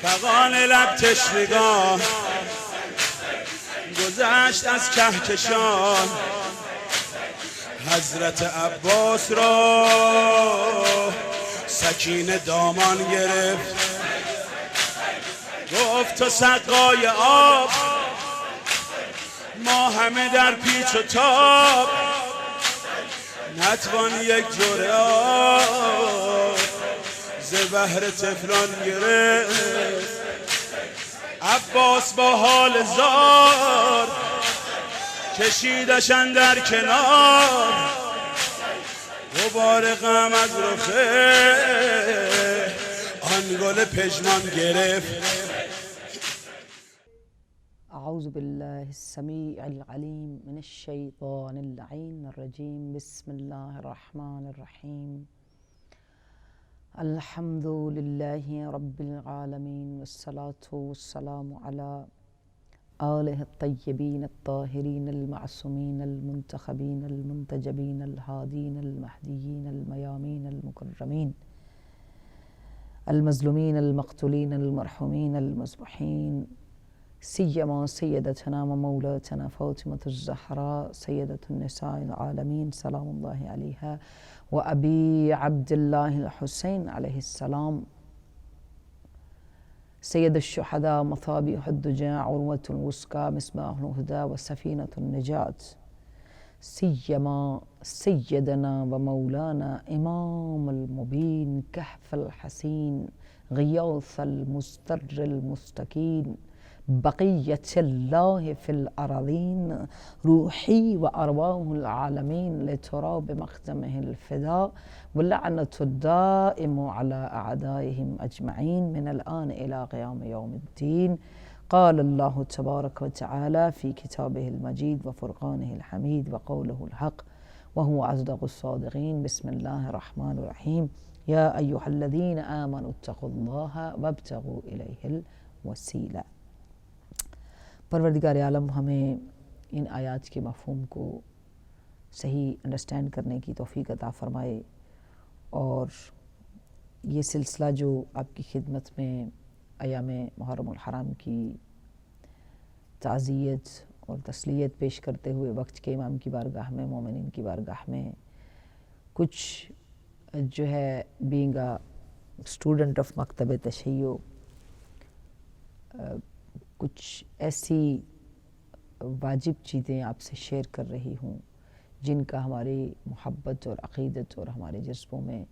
فغان لب تشنگان گذشت از کهکشان، حضرت عباس را سکینه دامان گرفت، گفت تو سقای آب، ما همه در پیچ و تاب، نتوان یک جرعه آب ز بحر طفلان گرفت. عباس با حال زار کشیدشن در کنار، غبار غم از رخه آن گل پژمان گرفت. اعوذ بالله السمیع العلیم من الشیطان اللعین الرجیم. بسم الله الرحمن الرحیم. الحمد لله رب العالمین والصلاة والسلام علی آله الطیبین الطاهرین المعصومین المنتخبین المنتجبین الهادین المهدیین المیامین المکرمین المظلومین المقتولین المرحومین المذبوحین، سیما سیدتنا و مولاتنا فاطمة الزهراء سیدة النساء العالمین سلام الله علیها و ابی عبد الله الحسین علیه السلام، سید الشهداء مصابیح الدجى عروة الوثقى مصباح الهدى و سفینة النجات، سیما سیدنا و مولانا امام المبین کهف الحسین غیاث المستر المستکین، بقیت الله فی الارضین روحی و ارواح العالمین لتراب مختمه الفداء واللعنة الدائم على اعدائهم اجمعین من الان الى قیام یوم الدین. قال الله تبارک و تعالی فی کتابه المجید و فرقانه الحمید و قوله الحق و هو اصدق الصادقین. بسم الله الرحمن الرحیم. یا ایها الذین آمنوا اتقوا الله وابتغوا الیه الوسیلہ. پروردگار عالم ہمیں ان آیات کے مفہوم کو صحیح انڈرسٹینڈ کرنے کی توفیق عطا فرمائے، اور یہ سلسلہ جو آپ کی خدمت میں ایام محرم الحرام کی تعزیت اور تسلیت پیش کرتے ہوئے وقت کے امام کی بارگاہ میں، مومنین کی بارگاہ میں کچھ جو ہے بینگ اے اسٹوڈنٹ آف مکتب تشیع کچھ ایسی واجب چیزیں آپ سے شیئر کر رہی ہوں جن کا ہماری محبت اور عقیدت اور ہمارے جذبوں میں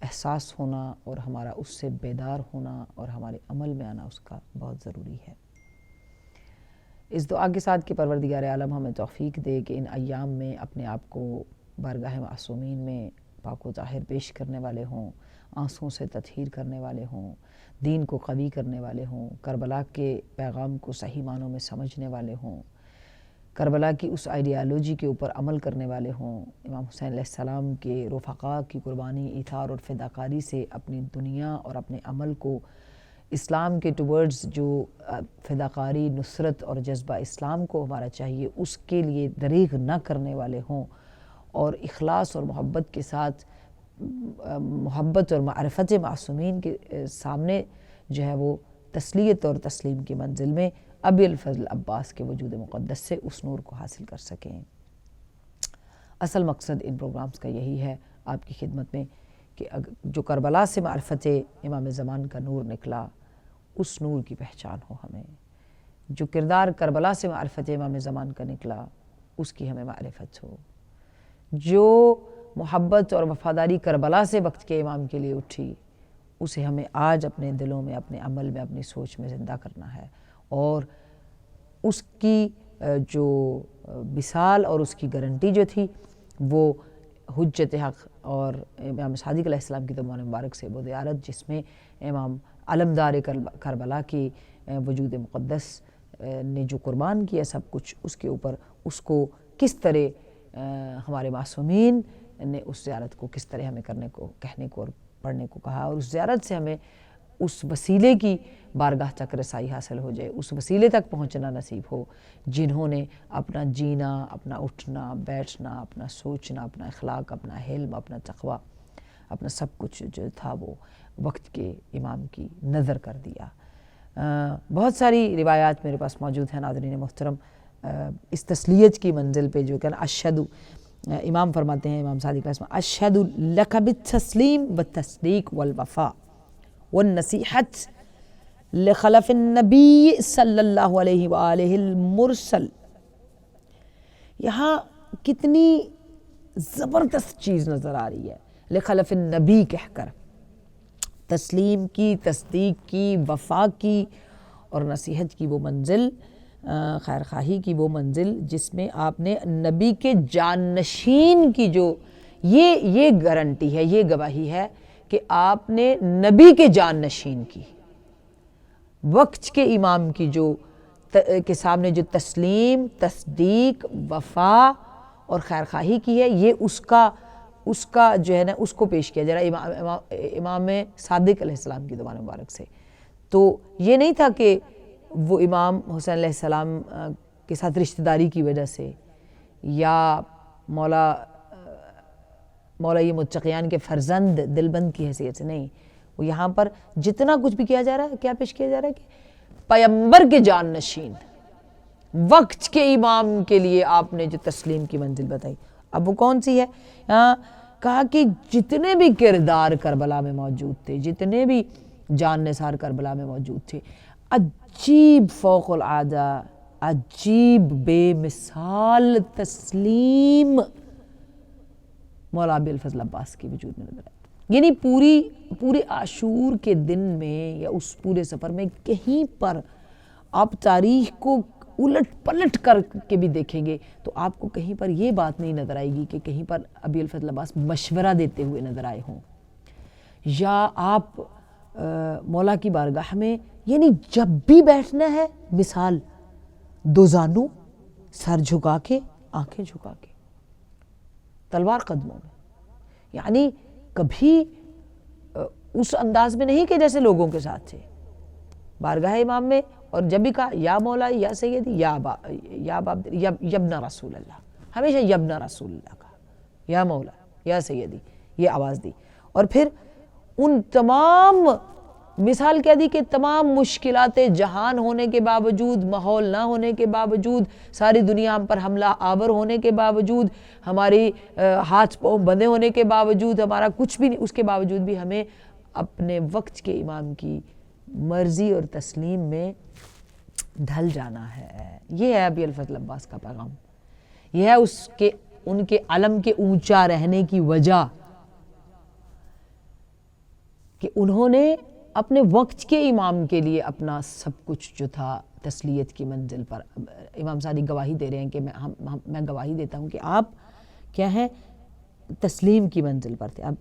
احساس ہونا اور ہمارا اس سے بیدار ہونا اور ہمارے عمل میں آنا اس کا بہت ضروری ہے۔ اس دعا کے ساتھ کہ پروردگار عالم ہمیں توفیق دے کہ ان ایام میں اپنے آپ کو بارگاہ معصومین میں پاک و طاہر پیش کرنے والے ہوں، آنسوں سے تطہیر کرنے والے ہوں، دین کو قوی کرنے والے ہوں، کربلا کے پیغام کو صحیح معنوں میں سمجھنے والے ہوں، کربلا کی اس آئیڈیالوجی کے اوپر عمل کرنے والے ہوں، امام حسین علیہ السلام کے رفقا کی قربانی، ایثار اور فداکاری سے اپنی دنیا اور اپنے عمل کو اسلام کے ٹورڈز جو فداکاری، نصرت اور جذبہ اسلام کو ہمارا چاہیے اس کے لیے دریغ نہ کرنے والے ہوں، اور اخلاص اور محبت کے ساتھ محبت اور معرفت معصومین کے سامنے جو ہے وہ تسلیت اور تسلیم کی منزل میں ابی الفضل عباس کے وجود مقدس سے اس نور کو حاصل کر سکیں۔ اصل مقصد ان پروگرامز کا یہی ہے آپ کی خدمت میں کہ جو کربلا سے معرفت امام زمان کا نور نکلا اس نور کی پہچان ہو ہمیں، جو کردار کربلا سے معرفت امام زمان کا نکلا اس کی ہمیں معرفت ہو، جو محبت اور وفاداری کربلا سے وقت کے امام کے لیے اٹھی اسے ہمیں آج اپنے دلوں میں، اپنے عمل میں، اپنی سوچ میں زندہ کرنا ہے، اور اس کی جو مثال اور اس کی گارنٹی جو تھی وہ حجت حق اور امام صادق علیہ السلام کی دموع مبارک سے وہ زیارت جس میں امام علمدار کربلا کی وجود مقدس نے جو قربان کیا سب کچھ، اس کے اوپر اس کو کس طرح ہمارے معصومین نے اس زیارت کو کس طرح ہمیں کرنے کو، کہنے کو اور پڑھنے کو کہا، اور اس زیارت سے ہمیں اس وسیلے کی بارگاہ تک رسائی حاصل ہو جائے، اس وسیلے تک پہنچنا نصیب ہو جنہوں نے اپنا جینا، اپنا اٹھنا بیٹھنا، اپنا سوچنا، اپنا اخلاق، اپنا حلم، اپنا تقوی، اپنا سب کچھ جو تھا وہ وقت کے امام کی نظر کر دیا۔ بہت ساری روایات میرے پاس موجود ہیں ناظرین محترم اس تسلیت کی منزل پہ جو کہ اشہدو، امام فرماتے ہیں امام صادق علیہ السلام، اشہدو لک بالتسلیم والتصدیق والوفاء والنصیحت لخلف النبی صلی اللہ علیہ وآلہ المرسل۔ یہاں کتنی زبردست چیز نظر آ رہی ہے، لخلف النبی کہہ کر، تسلیم کی، تصدیق کی، وفا کی اور نصیحت کی وہ منزل، خیر خواہی کی وہ منزل جس میں آپ نے نبی کے جانشین کی جو یہ گارنٹی ہے، یہ گواہی ہے کہ آپ نے نبی کے جانشین کی، وقت کے امام کی جو کے سامنے جو تسلیم، تصدیق، وفا اور خیر خواہی کی ہے، یہ اس کا جو ہے نا اس کو پیش کیا جا رہا ہے امام صادق علیہ السلام کی زبان مبارک سے۔ تو یہ نہیں تھا کہ وہ امام حسین علیہ السلام کے ساتھ رشتہ داری کی وجہ سے یا مولا یہ متقیان کے فرزند دلبند کی حیثیت سے، نہیں، وہ یہاں پر جتنا کچھ بھی کیا جا رہا ہے، کیا پیش کیا جا رہا ہے کہ پیغمبر کے جانشین، وقت کے امام کے لیے آپ نے جو تسلیم کی منزل بتائی۔ اب وہ کون سی ہے؟ کہا کہ جتنے بھی کردار کربلا میں موجود تھے، جتنے بھی جان نثار کربلا میں موجود تھے، عجیب فوق العادہ، عجیب بے مثال تسلیم مولا ابی الفضل عباس کی وجود میں نظر آئی۔ یعنی پورے عاشور کے دن میں یا اس پورے سفر میں کہیں پر آپ تاریخ کو الٹ پلٹ کر کے بھی دیکھیں گے تو آپ کو کہیں پر یہ بات نہیں نظر آئے گی کہ کہیں پر ابی الفضل عباس مشورہ دیتے ہوئے نظر آئے ہوں، یا آپ مولا کی بارگاہ میں یعنی جب بھی بیٹھنا ہے مثال دو زانو، سر جھکا کے، آنکھیں جھکا کے، تلوار قدموں میں، یعنی کبھی اس انداز میں نہیں کہ جیسے لوگوں کے ساتھ تھے بارگاہ امام میں، اور جب بھی کہا یا مولا یا سیدی یا یبن رسول اللہ، ہمیشہ یبن رسول اللہ کہا، یا مولا یا سیدی، یہ آواز دی، اور پھر ان تمام مثال کیا دی کہ تمام مشکلات جہان ہونے کے باوجود، ماحول نہ ہونے کے باوجود، ساری دنیا ہم پر حملہ آور ہونے کے باوجود، ہماری ہاتھ پاؤں بندھے ہونے کے باوجود، ہمارا کچھ بھی نہیں، اس کے باوجود بھی ہمیں اپنے وقت کے امام کی مرضی اور تسلیم میں ڈھل جانا ہے۔ یہ ہے ابی الفضل عباس کا پیغام، یہ ہے ان کے علم کے اونچا رہنے کی وجہ کہ انہوں نے اپنے وقت کے امام کے لیے اپنا سب کچھ جو تھا تسلیت کی منزل پر، امام صادق گواہی دے رہے ہیں کہ میں گواہی دیتا ہوں کہ آپ کیا ہیں، تسلیم کی منزل پر تھے۔ اب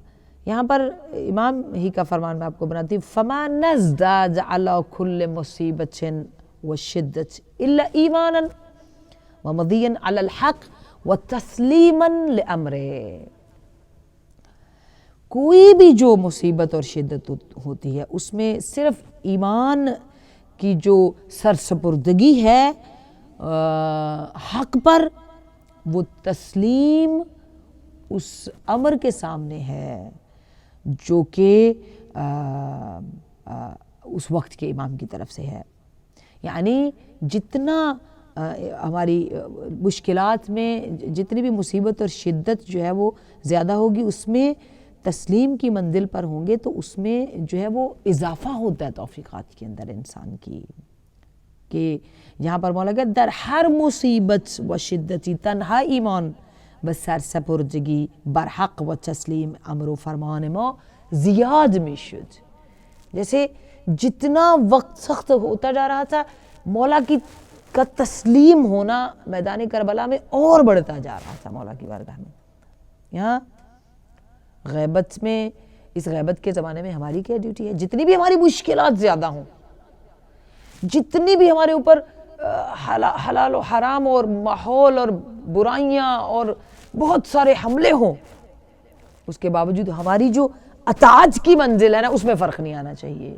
یہاں پر امام ہی کا فرمان میں آپ کو بناتی ہوں، فَمَا نَزْدَاجَ عَلَى كُلِّ مُصِيبَةٍ وَالشِّدَّةِ إِلَّا إِيمَانًا وَمَضِيًّا عَلَى الْحَقِّ وَتَسْلِيمًا لِأَمْرِهِ۔ کوئی بھی جو مصیبت اور شدت ہوتی ہے اس میں صرف ایمان کی جو سرسپردگی ہے حق پر، وہ تسلیم اس امر کے سامنے ہے جو کہ اس وقت کے امام کی طرف سے ہے۔ یعنی جتنا ہماری مشکلات میں جتنی بھی مصیبت اور شدت جو ہے وہ زیادہ ہوگی، اس میں تسلیم کی منزل پر ہوں گے تو اس میں جو ہے وہ اضافہ ہوتا ہے توفیقات کے اندر انسان کی، کہ یہاں پر مولا کہ در ہر مصیبت و شدتی تنہا ایمان و سرسپردگی برحق و تسلیم امر و فرمان ما زیاد می شد۔ جیسے جتنا وقت سخت ہوتا جا رہا تھا، مولا کا تسلیم ہونا میدان کربلا میں اور بڑھتا جا رہا تھا مولا کی بارگاہ میں۔ یہاں غیبت میں، اس غیبت کے زمانے میں ہماری کیا ڈیوٹی ہے؟ جتنی بھی ہماری مشکلات زیادہ ہوں، جتنی بھی ہمارے اوپر حلال و حرام اور ماحول اور برائیاں اور بہت سارے حملے ہوں، اس کے باوجود ہماری جو اطاعت کی منزل ہے نا، اس میں فرق نہیں آنا چاہیے۔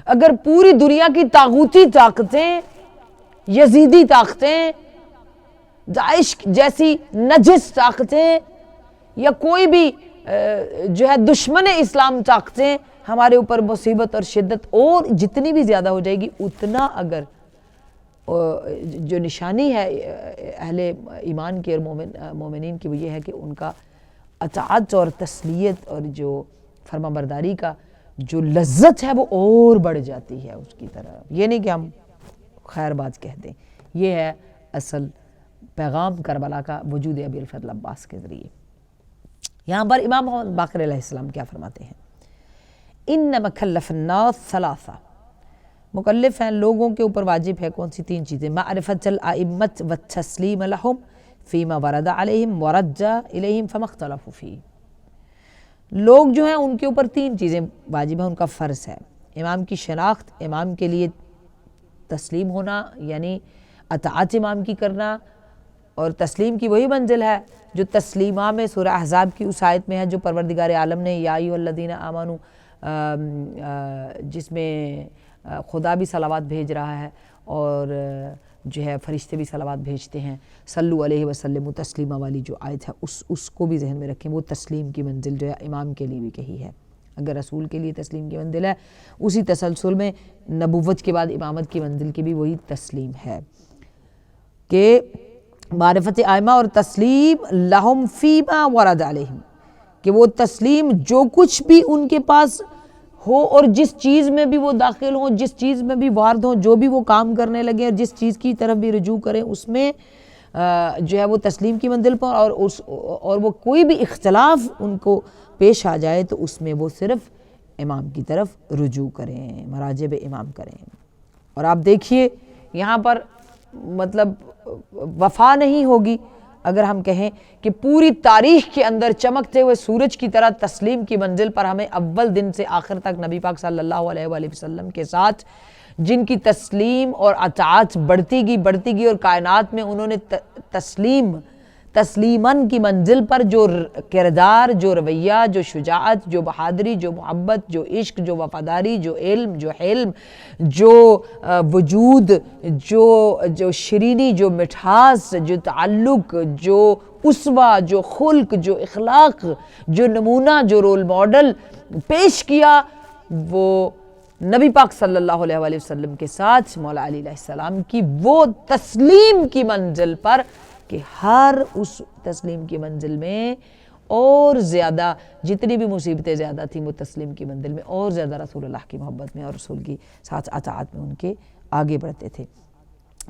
اگر پوری دنیا کی طاغوتی طاقتیں، یزیدی طاقتیں، داعش جیسی نجس طاقتیں، یا کوئی بھی جو ہے دشمن اسلام طاقتیں ہمارے اوپر مصیبت اور شدت اور جتنی بھی زیادہ ہو جائے گی، اتنا اگر جو نشانی ہے اہل ایمان کی اور مومنین کی، وہ یہ ہے کہ ان کا اطاعت اور تسلیت اور جو فرما برداری کا جو لذت ہے وہ اور بڑھ جاتی ہے اس کی طرف. یہ نہیں کہ ہم خیر بات کہہ دیں. یہ ہے اصل پیغام کربلا کا وجود ابی الفضل عباس کے ذریعے. یہاں پر امام محمد باقر علیہ السلام کیا فرماتے ہیں؟ انما کلف الناس ثلاثہ، مکلف ہیں لوگوں کے اوپر واجب ہے کون سی؟ 3 چیزیں. معرفت الائمۃ والتسلیم لهم فیما ورد علیہم ورجع الیہم فما اختلفوا فیہ. لوگ جو ہیں ان کے اوپر 3 چیزیں واجب ہیں، ان کا فرض ہے. امام کی شناخت، امام کے لیے تسلیم ہونا یعنی اطاعت امام کی کرنا، اور تسلیم کی وہی منزل ہے جو تسلیمہ میں سورہ احزاب کی اس آیت میں ہے جو پروردگار عالم نے یا ایھا الذین آمنوا جس میں خدا بھی صلوات بھیج رہا ہے اور جو ہے فرشتے بھی صلوات بھیجتے ہیں، صلو علیہ وسلم تسلیمہ والی جو آیت ہے اس کو بھی ذہن میں رکھیں. وہ تسلیم کی منزل جو ہے امام کے لیے بھی کہی ہے. اگر رسول کے لیے تسلیم کی منزل ہے، اسی تسلسل میں نبوت کے بعد امامت کی منزل کی بھی وہی تسلیم ہے کہ معرفت ائمہ اور تسلیم لہم فیما ورد علیہم، کہ وہ تسلیم جو کچھ بھی ان کے پاس ہو اور جس چیز میں بھی وہ داخل ہوں، جس چیز میں بھی وارد ہوں، جو بھی وہ کام کرنے لگے اور جس چیز کی طرف بھی رجوع کریں، اس میں جو ہے وہ تسلیم کی منزل پر، اور وہ کوئی بھی اختلاف ان کو پیش آ جائے تو اس میں وہ صرف امام کی طرف رجوع کریں، مراجع امام کریں. اور آپ دیکھیے یہاں پر مطلب وفا نہیں ہوگی اگر ہم کہیں کہ پوری تاریخ کے اندر چمکتے ہوئے سورج کی طرح تسلیم کی منزل پر ہمیں اول دن سے آخر تک نبی پاک صلی اللہ علیہ وآلہ وسلم کے ساتھ جن کی تسلیم اور اطاعت بڑھتی گئی اور کائنات میں انہوں نے تسلیماً کی منزل پر جو کردار، جو رویہ، جو شجاعت، جو بہادری، جو محبت، جو عشق، جو وفاداری، جو علم، جو حلم، جو وجود، جو شیرینی، جو مٹھاس، جو تعلق، جو اسوہ، جو خلق، جو اخلاق، جو نمونہ، جو رول ماڈل پیش کیا، وہ نبی پاک صلی اللہ علیہ وآلہ وسلم کے ساتھ مولا علی علیہ السلام کی وہ تسلیم کی منزل پر کہ ہر اس تسلیم کی منزل میں اور زیادہ جتنی بھی مصیبتیں زیادہ تھیں وہ تسلیم کی منزل میں اور زیادہ رسول اللہ کی محبت میں اور رسول کی ساتھ اطاعت میں ان کے آگے بڑھتے تھے.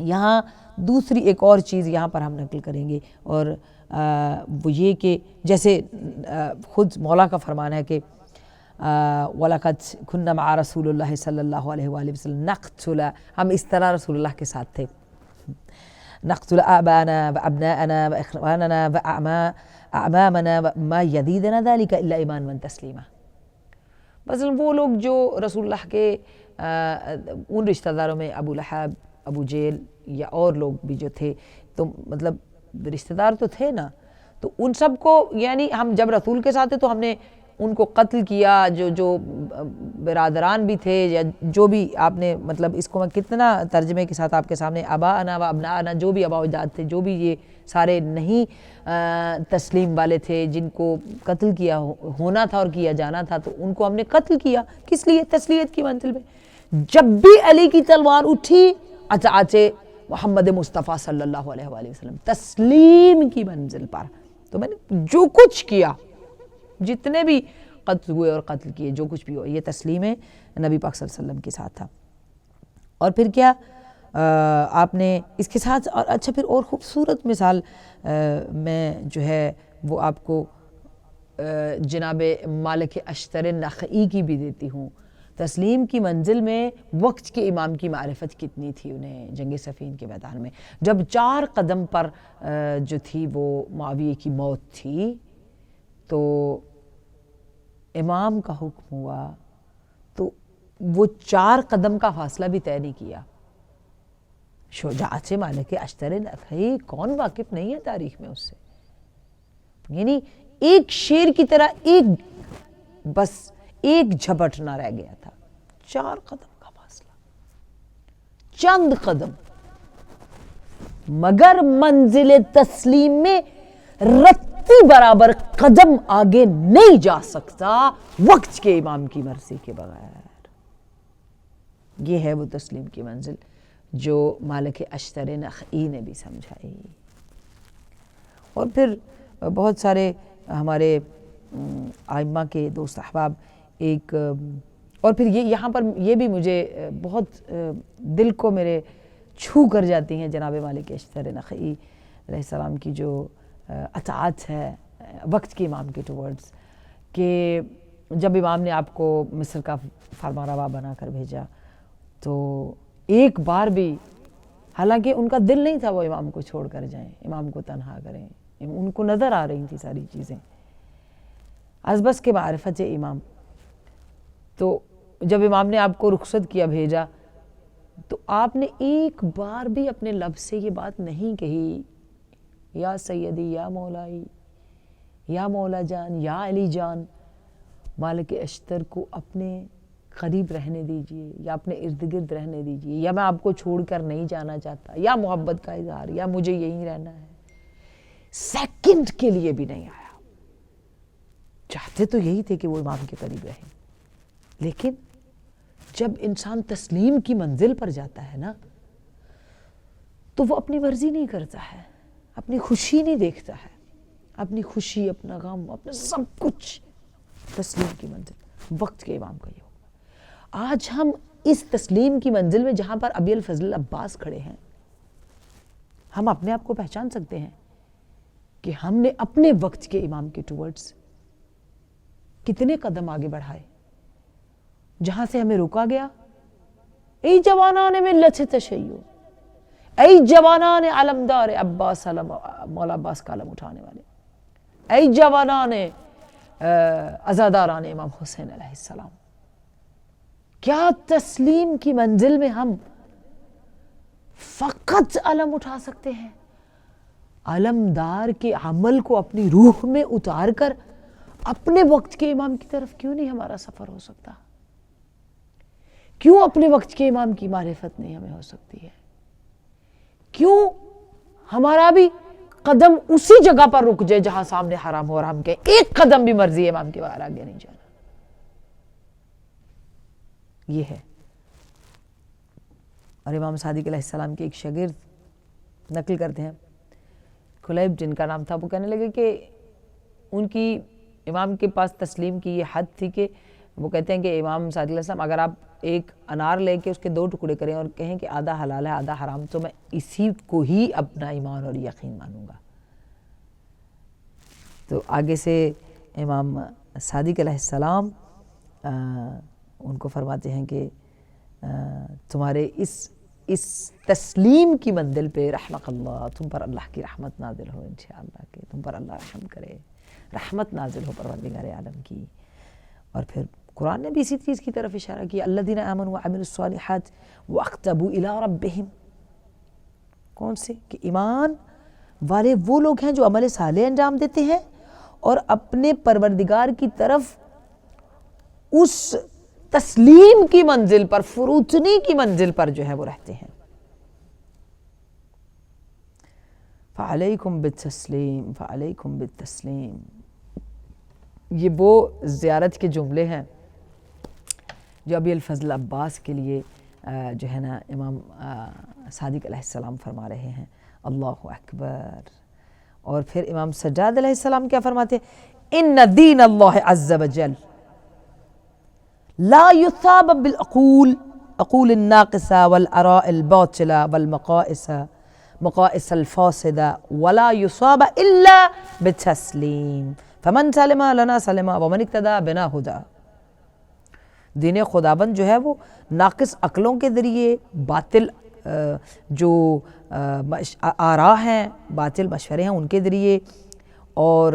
یہاں دوسری ایک اور چیز یہاں پر ہم نقل کریں گے اور وہ یہ کہ جیسے خود مولا کا فرمان ہے کہ وَلَقَدْ كُنَّا مَعَ رَسُولِ اللَّهِ صلی اللہ علیہ وآلہ وسلم نقتل، ہم اس طرح رسول اللہ کے ساتھ تھے، نقتل آباءنا وابناءنا واخواننا واعمامنا ما يزيدنا ذلك الا ایمانا وتسلیما. مثلا وہ لوگ جو رسول اللہ کے ان رشتہ داروں میں ابو لہب، ابو جہل یا اور لوگ بھی جو تھے، تو مطلب رشتہ دار تو تھے نا، تو ان سب کو یعنی ہم جب رسول کے ساتھ تھے تو ہم نے ان کو قتل کیا، جو برادران بھی تھے یا جو بھی آپ نے مطلب اس کو میں کتنا ترجمے کے ساتھ آپ کے سامنے اباءنا و ابناءنا، جو بھی آباء و اجداد تھے، جو بھی یہ سارے نہیں تسلیم والے تھے جن کو قتل کیا ہونا تھا اور کیا جانا تھا، تو ان کو ہم نے قتل کیا. کس لیے؟ تسلیت کی منزل میں. جب بھی علی کی تلوار اٹھی اطاعت محمد مصطفیٰ صلی اللہ علیہ وآلہ وسلم تسلیم کی منزل پر، تو میں نے جو کچھ کیا، جتنے بھی قتل ہوئے اور قتل کیے، جو کچھ بھی ہو، یہ تسلیم نبی پاک صلی اللہ علیہ وسلم کے ساتھ تھا. اور پھر کیا آپ نے اس کے ساتھ اچھا پھر اور خوبصورت مثال میں جو ہے وہ آپ کو جناب مالک اشتر نخعی کی بھی دیتی ہوں. تسلیم کی منزل میں وقت کے امام کی معرفت کتنی تھی انہیں جنگ صفین کے میدان میں، جب 4 قدم پر جو تھی وہ معاویہ کی موت تھی، تو امام کا حکم ہوا تو وہ 4 قدم کا فاصلہ بھی طے نہیں کیا. شجاعت مالک اشتر نخعی کون واقف نہیں ہے تاریخ میں اس سے، یعنی ایک شیر کی طرح بس ایک جھپٹ نہ رہ گیا تھا. 4 قدم کا فاصلہ، چند قدم، مگر منزل تسلیم میں رتّ بستی برابر قدم آگے نہیں جا سکتا وقت کے امام کی مرضی کے بغیر۔ یہ ہے وہ تسلیم کی منزل جو مالک اشتر نخعی نے بھی سمجھائی۔ اور پھر بہت سارے ہمارے ائمہ کے دوست احباب ایک، اور پھر یہاں پر یہ بھی مجھے بہت دل کو میرے چھو کر جاتی ہیں جناب مالک اشتر نخعی علیہ السلام کی جو اطاعت ہے وقت کے امام کے ٹورڈز، کہ جب امام نے آپ کو مصر کا فرمانروا بنا کر بھیجا تو ایک بار بھی، حالانکہ ان کا دل نہیں تھا وہ امام کو چھوڑ کر جائیں، امام کو تنہا کریں، ان کو نظر آ رہی تھی ساری چیزیں از بس کے معرفت امام، تو جب امام نے آپ کو رخصت کیا بھیجا تو آپ نے ایک بار بھی اپنے لب سے یہ بات نہیں کہی یا سیدی یا مولائی یا مولا جان یا علی جان، مالک اشتر کو اپنے قریب رہنے دیجئے یا اپنے ارد گرد رہنے دیجئے، یا میں آپ کو چھوڑ کر نہیں جانا چاہتا، یا محبت کا اظہار، یا مجھے یہیں رہنا ہے، سیکنڈ کے لیے بھی نہیں آیا۔ چاہتے تو یہی تھے کہ وہ امام کے قریب رہیں، لیکن جب انسان تسلیم کی منزل پر جاتا ہے نا تو وہ اپنی مرضی نہیں کرتا ہے، اپنی خوشی نہیں دیکھتا ہے، اپنی خوشی، اپنا غم، اپنا سب کچھ تسلیم کی منزل وقت کے امام کا یہ ہوگا۔ آج ہم اس تسلیم کی منزل میں جہاں پر ابی الفضل عباس کھڑے ہیں، ہم اپنے آپ کو پہچان سکتے ہیں کہ ہم نے اپنے وقت کے امام کے ٹورڈز کتنے قدم آگے بڑھائے۔ جہاں سے ہمیں روکا گیا، ای جوانان ملت تشیع، ای جوانان علمدار عباس، مولا عباس کا علم اٹھانے والے، ای جوانان عزاداران امام حسین علیہ السلام، کیا تسلیم کی منزل میں ہم فقط علم اٹھا سکتے ہیں؟ علمدار کے عمل کو اپنی روح میں اتار کر اپنے وقت کے امام کی طرف کیوں نہیں ہمارا سفر ہو سکتا؟ کیوں اپنے وقت کے امام کی معرفت نہیں ہمیں ہو سکتی ہے؟ کیوں ہمارا بھی قدم اسی جگہ پر رک جائے جہاں سامنے حرام ہو، اور ہم کہیں ایک قدم بھی مرضی امام کے بغیر آگے نہیں جانا؟ یہ ہے۔ اور امام صادق علیہ السلام کے ایک شاگرد نقل کرتے ہیں، کلیب جن کا نام تھا، وہ کہنے لگے کہ ان کی امام کے پاس تسلیم کی یہ حد تھی کہ وہ کہتے ہیں کہ امام صادق علیہ السلام اگر آپ ایک انار لے کے اس کے 2 ٹکڑے کریں اور کہیں کہ آدھا حلال ہے آدھا حرام، تو میں اسی کو ہی اپنا ایمان اور یقین مانوں گا۔ تو آگے سے امام صادق علیہ السلام ان کو فرماتے ہیں کہ تمہارے اس تسلیم کی منزل پہ رحمت اللہ، تم پر اللہ کی رحمت نازل ہو انشاءاللہ، کہ تم پر اللہ رحم کرے، رحمت نازل ہو پروردگار عالم کی۔ اور پھر قرآن نے بھی اسی چیز کی طرف اشارہ کیا، الذین آمنوا وعملوا الصالحات واختبوا الی ربہم۔ کون سے؟ کہ ایمان والے وہ لوگ ہیں جو عمل صالح انجام دیتے ہیں اور اپنے پروردگار کی طرف اس تسلیم کی منزل پر، فروتنی کی منزل پر جو ہے وہ رہتے ہیں۔ فعلیکم بالتسلیم، فعلیکم بالتسلیم، یہ وہ زیارت کے جملے ہیں جو ابی الفضل عباس کے لیے جو ہے نا امام صادق علیہ السلام فرما رہے ہیں۔ اللہ اکبر۔ اور پھر امام سجاد علیہ السلام کیا فرماتے ہیں؟ ان دین اللہ عز وجل لا يثاب بالعقول، عقول الناقصة والآراء الباطلة والمقائس الفاسدة، ولا يصاب إلا بالتسليم، فمن سلم لنا سلم ومن اقتدى بنا هدى۔ دین خداوند جو ہے وہ ناقص عقلوں کے ذریعے، باطل جو آراء ہیں، باطل مشورے ہیں ان کے ذریعے، اور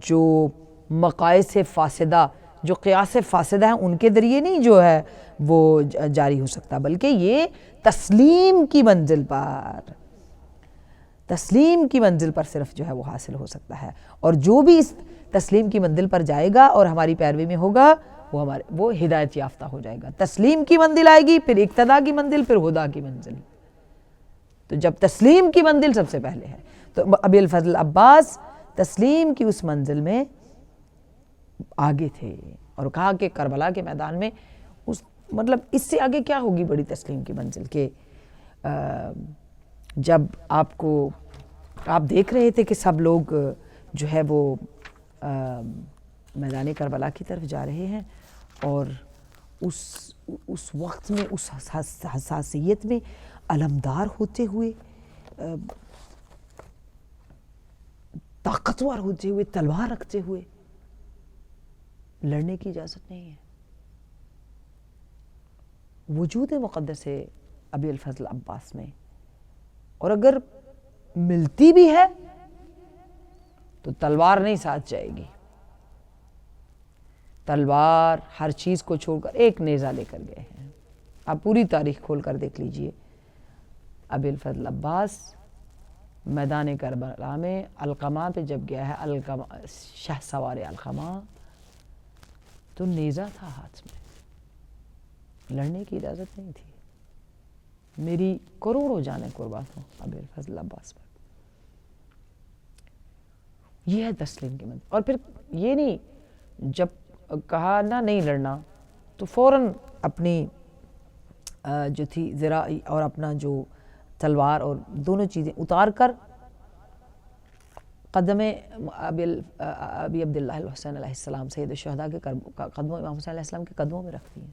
جو مقائس فاسدہ، جو قیاس فاسدہ ہیں ان کے ذریعے نہیں جو ہے وہ جاری ہو سکتا، بلکہ یہ تسلیم کی منزل پر، تسلیم کی منزل پر صرف جو ہے وہ حاصل ہو سکتا ہے۔ اور جو بھی اس تسلیم کی منزل پر جائے گا اور ہماری پیروی میں ہوگا وہ ہدایت یافتہ ہو جائے گا۔ تسلیم کی منزل آئے گی، پھر اقتدا کی منزل، پھر ہدا کی منزل۔ تو جب تسلیم کی منزل سب سے پہلے ہے، تو ابی الفضل عباس تسلیم کی اس منزل میں آگے تھے، اور کہا کہ کربلا کے میدان میں مطلب اس سے آگے کیا ہوگی بڑی تسلیم کی منزل کہ جب آپ دیکھ رہے تھے کہ سب لوگ جو ہے وہ میدان کربلا کی طرف جا رہے ہیں، اور اس وقت میں اس حساسیت میں علمدار ہوتے ہوئے، طاقتور ہوتے ہوئے، تلوار رکھتے ہوئے لڑنے کی اجازت نہیں ہے۔ وجود مقدس ہے ابی الفضل عباس میں، اور اگر ملتی بھی ہے تو تلوار نہیں ساتھ جائے گی۔ تلوار ہر چیز کو چھوڑ کر ایک نیزہ لے کر گئے ہیں۔ آپ پوری تاریخ کھول کر دیکھ لیجئے، ابی الفضل عباس میدان کربلا میں علقمہ پہ جب گیا ہے، شہ سوار علقمہ، تو نیزہ تھا ہاتھ میں، لڑنے کی اجازت نہیں تھی۔ میری کروڑوں جانیں قربان ہوں ابی الفضل عباس پر۔ یہ ہے تسلیم کی منزل۔ اور پھر یہ نہیں، جب کہا نہ نہیں لڑنا تو فوراً اپنی جو تھی ذراعی اور اپنا جو تلوار اور دونوں چیزیں اتار کر قدم ابی عبداللہ الحسین علیہ السلام سید الشہداء کے قدموں، امام حسین علیہ السلام کے قدموں میں رکھ دی ہیں۔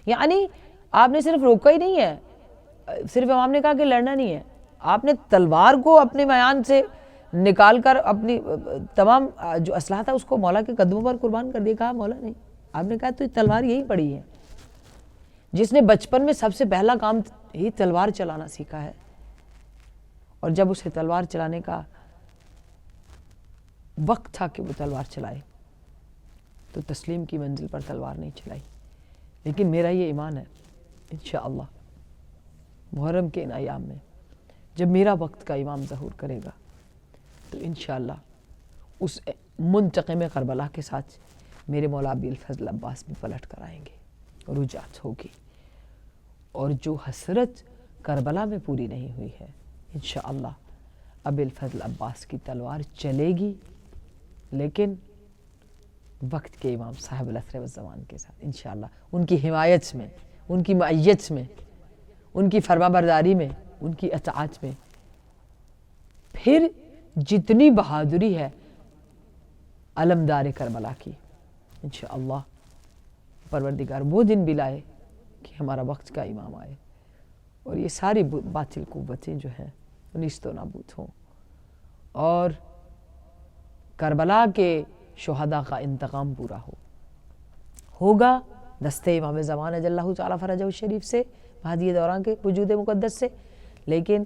یعنی آپ نے صرف روکا ہی نہیں ہے، صرف امام نے کہا کہ لڑنا نہیں ہے، آپ نے تلوار کو اپنے میان سے نکال کر اپنی تمام جو اسلحہ تھا اس کو مولا کے قدموں پر قربان کر دیا۔ کہا مولا نہیں، آپ نے کہا تو تلوار یہی پڑی ہے، جس نے بچپن میں سب سے پہلا کام ہی تلوار چلانا سیکھا ہے، اور جب اسے تلوار چلانے کا وقت تھا کہ وہ تلوار چلائے تو تسلیم کی منزل پر تلوار نہیں چلائی۔ لیکن میرا یہ ایمان ہے انشاءاللہ محرم کے ان ایام میں جب میرا وقت کا امام ظہور کرے گا تو انشاءاللہ اس منتقم کربلا کے ساتھ میرے مولا ابی الفضل عباس بھی پلٹ کر آئیں گے، رجعت ہوگی، اور جو حسرت کربلا میں پوری نہیں ہوئی ہے انشاءاللہ ابی الفضل عباس کی تلوار چلے گی، لیکن وقت کے امام صاحب العصر والزمان کے ساتھ انشاءاللہ، ان کی حمایت میں، ان کی معیت میں، ان کی فرما برداری میں، ان کی اطاعت میں۔ پھر جتنی بہادری ہے علمدار کربلا کی، انشاءاللہ پروردگار وہ دن بھی لائے کہ ہمارا وقت کا امام آئے اور یہ ساری باطل قوتیں جو ہیں نیست و نابود ہوں، اور کربلا کے شہداء کا انتقام پورا ہوگا دستے امام زمان اجل اللہ تعالیٰ فرجہ الشریف سے، مہدی دوران کے وجود مقدس سے، لیکن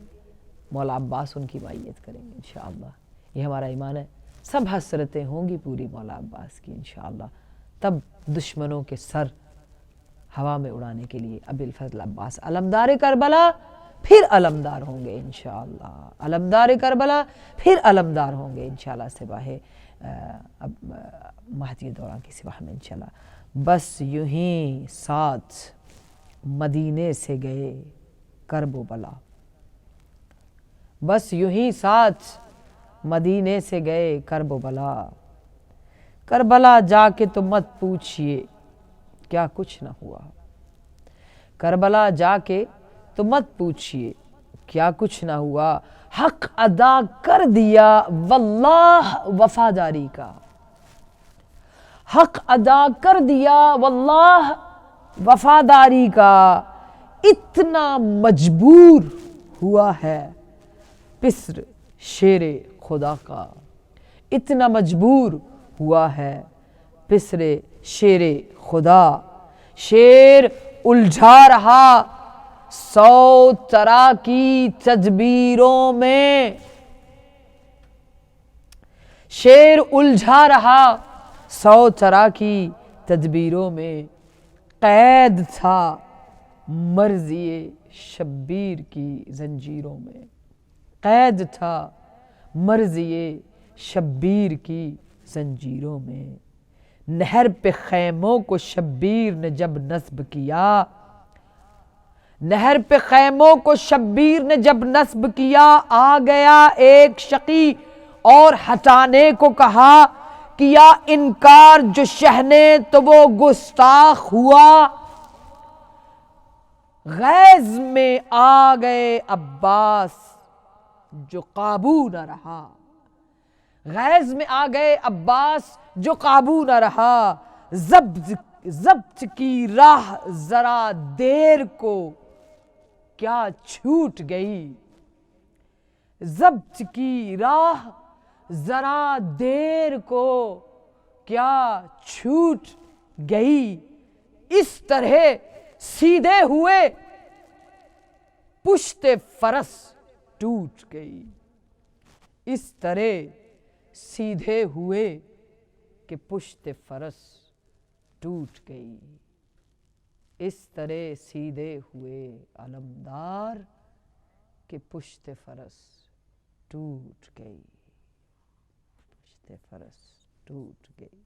مولا عباس ان کی معیت کریں گے انشاءاللہ۔ یہ ہمارا ایمان ہے، سب حسرتیں ہوں گی پوری مولا عباس کی انشاءاللہ، تب دشمنوں کے سر ہوا میں اڑانے کے لیے ابی الفضل عباس علمدار کربلا پھر علمدار ہوں گے انشاءاللہ، علمدار کربلا پھر علمدار ہوں گے انشاءاللہ سپاہ مہدی دوران کی سپاہ میں انشاءاللہ۔ بس یوں ہی ساتھ مدینے سے گئے کرب و بلا، بس یوں ہی ساتھ مدینے سے گئے کرب و بلا، کربلا جا کے تو مت پوچھئے کیا کچھ نہ ہوا، کربلا جا کے تو مت پوچھئے کیا کچھ نہ ہوا، حق ادا کر دیا واللہ وفاداری کا، حق ادا کر دیا واللہ وفاداری کا، اتنا مجبور ہوا ہے پسر شیر خدا کا، اتنا مجبور ہوا ہے پسر شیر خدا، شیر الجھا رہا 100 طرح کی تدبیروں میں، شیر الجھا رہا 100 طرح کی تدبیروں میں، قید تھا مرضی شبیر کی زنجیروں میں، قید تھا مرضی شبیر کی زنجیروں میں، نہر پہ خیموں کو شبیر نے جب نصب کیا، نہر پہ خیموں کو شبیر نے جب نصب کیا، آ گیا ایک شقی اور ہٹانے کو کہا، کیا انکار جو شہ نے تو وہ گستاخ ہوا۔ غیظ میں آ گئے عباس جو قابو نہ رہا، غیظ میں آ گئے عباس جو قابو نہ رہا، ضبط کی راہ ذرا دیر کو کیا چھوٹ گئی، ضبط کی راہ ذرا دیر کو کیا چھوٹ گئی، اس طرح سیدھے ہوئے پشت فرس ٹوٹ گئی، اس طرح سیدھے ہوئے کہ پشت فرس ٹوٹ گئی، اس طرح سیدھے ہوئے علمدار کہ پشت فرس ٹوٹ گئی، پشت فرس ٹوٹ گئی۔